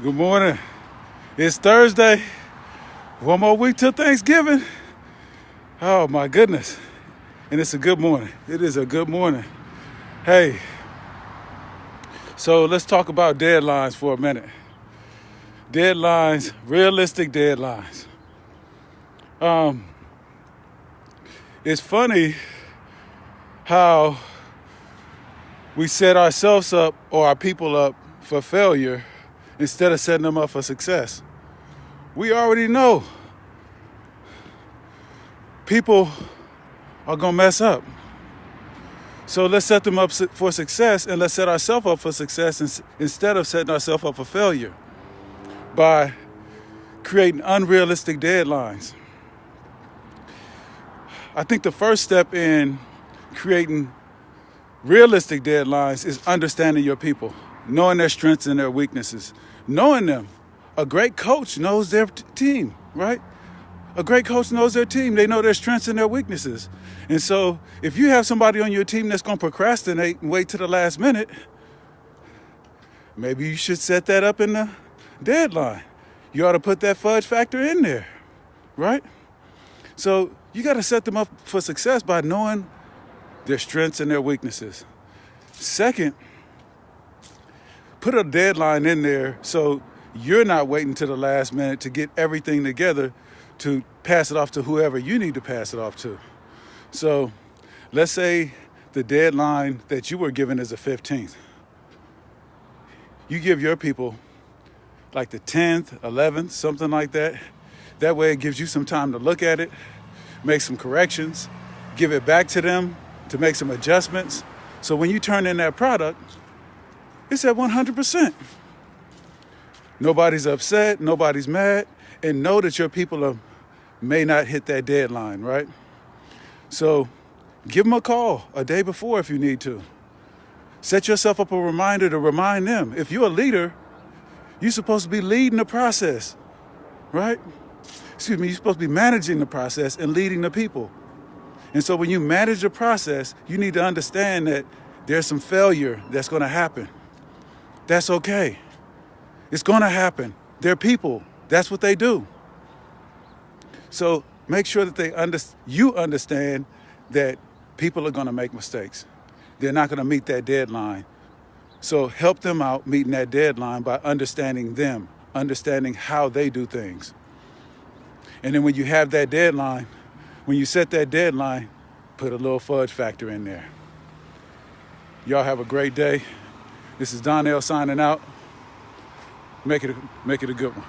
Good morning. It's Thursday. One more week till Thanksgiving. Oh my goodness. And it's a good morning. It is a good morning. Hey, so let's talk about deadlines for a minute. Deadlines, realistic deadlines. It's funny how we set ourselves up or our people up for failure instead of setting them up for success. We already know people are going to mess up. So let's set them up for success, and let's set ourselves up for success instead of setting ourselves up for failure by creating unrealistic deadlines. I think the first step in creating realistic deadlines is understanding your people, knowing their strengths and their weaknesses, knowing them. A great coach knows their team, right? A great coach knows their team. They know their strengths and their weaknesses. And so if you have somebody on your team that's going to procrastinate and wait to the last minute, maybe you should set that up in the deadline. You ought to put that fudge factor in there, right? So you got to set them up for success by knowing their strengths and their weaknesses. Second, put a deadline in there so you're not waiting to the last minute to get everything together to pass it off to whoever you need to pass it off to. So let's say the deadline that you were given is the 15th. You give your people like the 10th, 11th, something like that. That way it gives you some time to look at it, make some corrections, give it back to them to make some adjustments. So when you turn in that product, it's at 100%. Nobody's upset, nobody's mad, and know that your people may not hit that deadline, right? So give them a call a day before if you need to. Set yourself up a reminder to remind them. If you're a leader, you're supposed to be leading the process, right? You're supposed to be managing the process and leading the people. And so when you manage the process, you need to understand that there's some failure that's going to happen. That's okay. It's going to happen. They're people. That's what they do. So make sure that you understand that people are going to make mistakes. They're not going to meet that deadline. So help them out meeting that deadline by understanding them, understanding how they do things. And then when you have that deadline, when you set that deadline, put a little fudge factor in there. Y'all have a great day. This is Donnell signing out. Make it a good one.